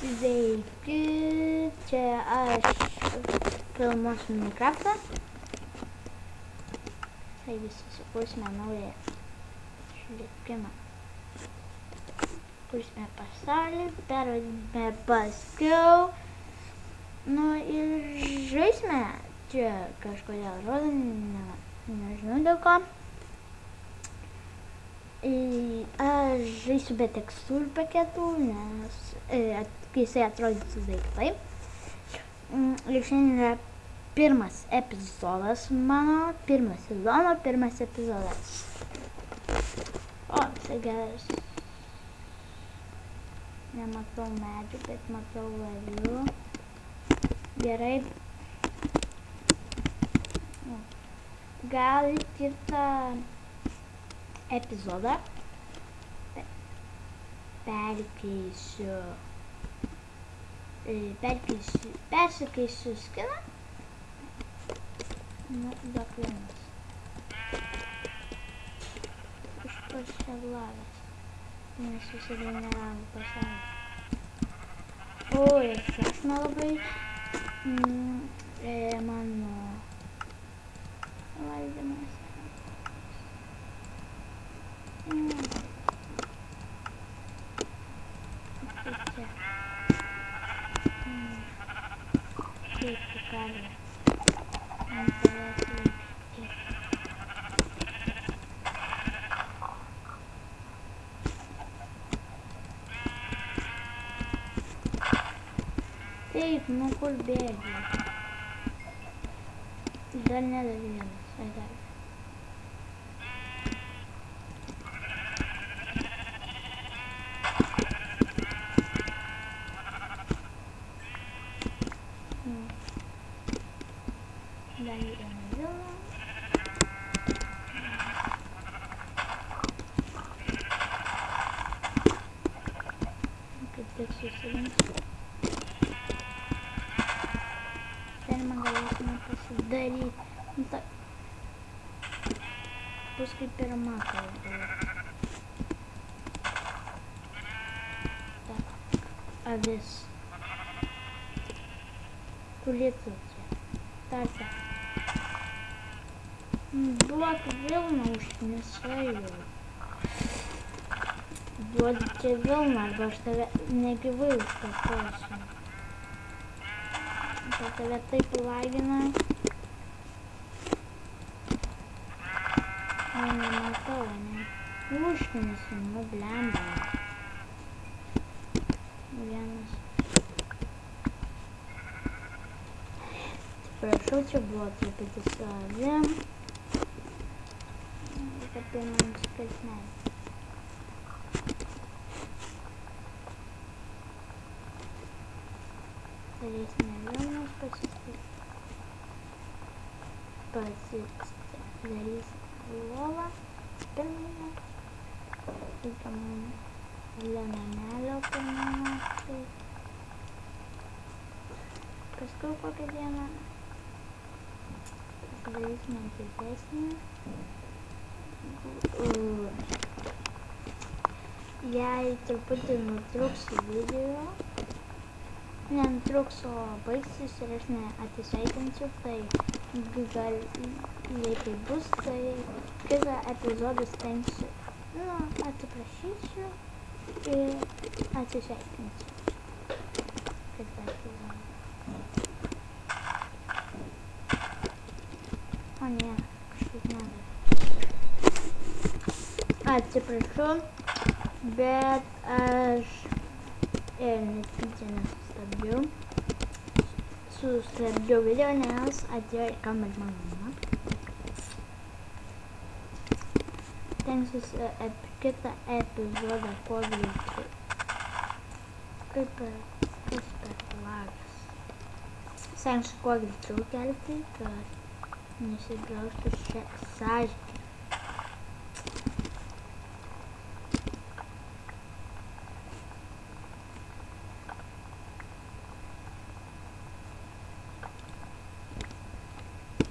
Sveiki, čia aš filmuosiu Minecraftą. Taigi susikursime naują žaidimą. Kursime pasaulį, pervadinsime paskiau. Nu ir žaisime. Čia kažkodėl rodo, nežinau dėl ko. Aš žaisiu be tekstūrų paketų, nes jisai atrodys daiktai. Ir šiandien yra pirmas epizodas mano, pirmas sezono, pirmas epizodas. O, tai geras. Nematau medžių, bet matau avių. Gerai. Gal kitą epizodą persikeisiu skiną. Nu, daklinas. Kažkas čia blogas. Nes susigeneravo pasaulį. Oi, sėkmė labai. Mano valdymas. Kaip tu gali? Taip, nu kur bėgi? Dar nedar vienas, ai dar. Dar vieną vilną. Kaip tik susirinksiu. Galima galėsime pasidaryti. Bus kaip pirma kalba. Avis. Kulėtų čia. Tarta. Duok vilną užknisėjau. Duodi čia vilną, arba aš tave negyvai užkaposiu. Tai tave taip lagina. O, nematau, ne? Užknisiu, nu blemba. Vienas. Prašau, čia buvo truputį su avim. Apie man skesnelį. Darysime vilnas, darysime lovą. Pirmą. Reikia man lemenelio pirmą. Paskui kokią dieną pasidarysime didesnį. Jei truputį nutruks video, nenutruks, o baigsis ir aš neatsisveikinsiu, tai gal jei tai bus, tai kitą epizodą stengsiu, nu, atsiprašysiu ir atsisveikinsiu. Kitą epizodą. O ne, kažkaip nedara. Atsiprašau, bet aš ir netyčia nesustabdžiau. Sustabdžiau video, nes atėjo į kamerą mano mama. Stengsiuosi kitą epizodą kuo greičiau. Kaip per lagas. Stengsiu kuo greičiau kelti, kad nesigraužtų šią sąžinę.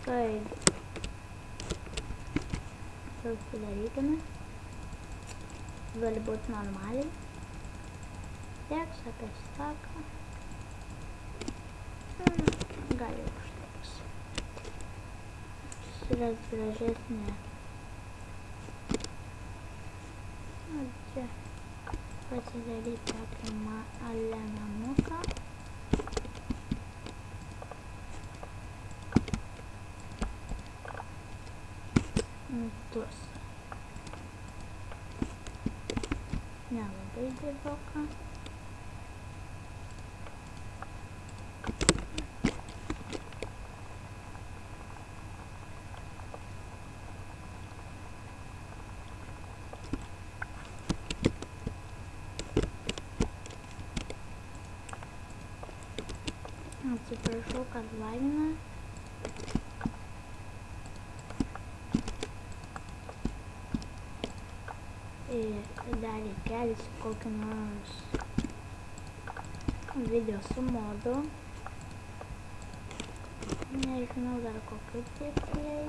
Taigi, sudarykime. Gali būti normaliai. Tiek, apie staką. susiras gražesnė. Čia pasidaryti tokį ale namuką. Tuos. Nelabai didoka. Atsiprašau, kad lavina. Ir dar įkelsiu kokį nors video su modu. Nežinau dar kokiu tiksliai.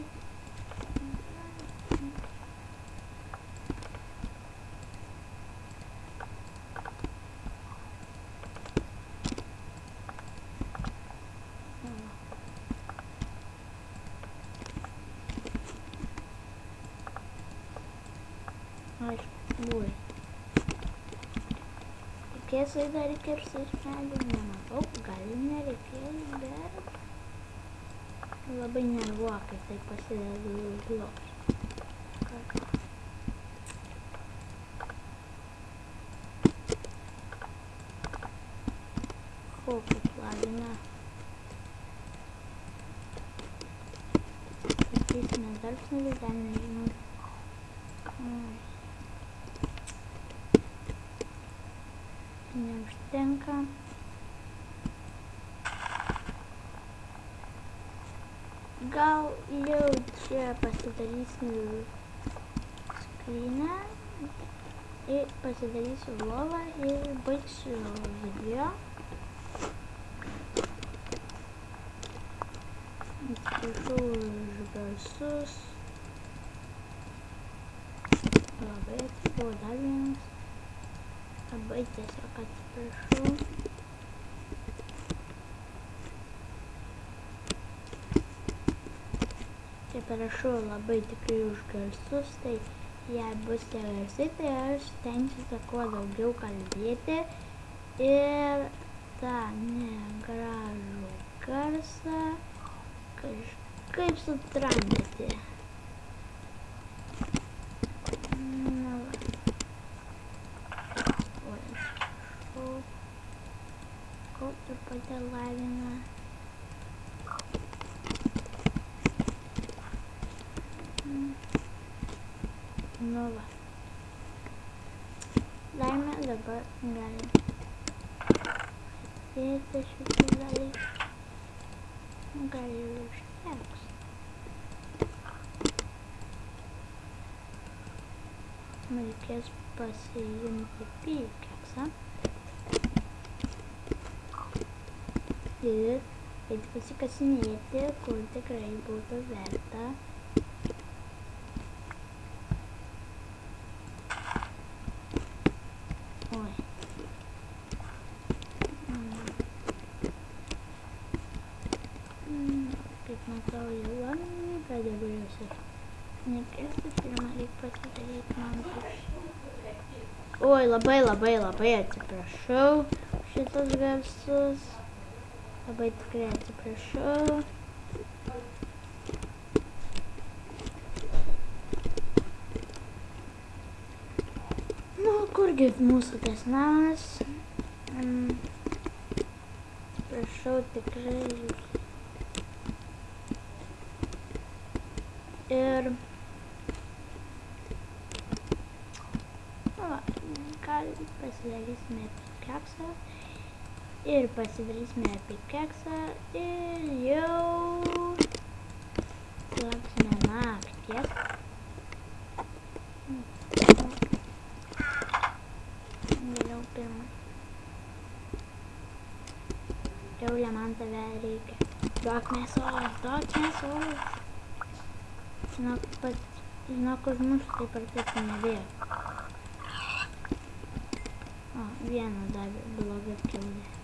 Ui. Reikės dar įkirstis medį, nematau, gal nereikės, bet labai nervuoja, kai tai pasideda užlos. Kokį plaviną. Sakysime, tarpsnivis, dar nežinau. Neužtenka. Gal jau čia pasidarysiu skrynią ir pasidarysiu lovą ir baigsiu video. Atsiprašau už garsus. Labai atsiprašau, dar vienas. Labai tiesiog atsiprašau. Čia parašau labai tikrai už garsus, tai jei bus tie garsai, tai aš stengsiuosi kuo daugiau kalbėti ir tą negražų garsą kažkaip sutramdyti. Truputį lavina. Nu va. Dar mes dabar galim atidėti šitus dalykus. Gal ir užteks. Reikės pasiimti pikeksą. Ir eiti pasikasinėti, kur tikrai būtų verta. Oi. Kaip matau, jau langai pradėjo jau nekirsti, pirmą reikia pasidaryti man tuščiai. Oi, labai atsiprašau šitus garsus. Labai tikrai atsiprašau. Nu, kurgi mūsų tas namas? Atsiprašau tikrai jūs. Ir gal pasidarysime pikeksą. Ir pasidarysime pikeksą ir jau lauksime nakties. Vėliau pirmą. Kiaulė, man tave reikia. Duok mėsos. Žinok, užmušti taip ar taip nebėra. O, vieną davė blogą kiaulę.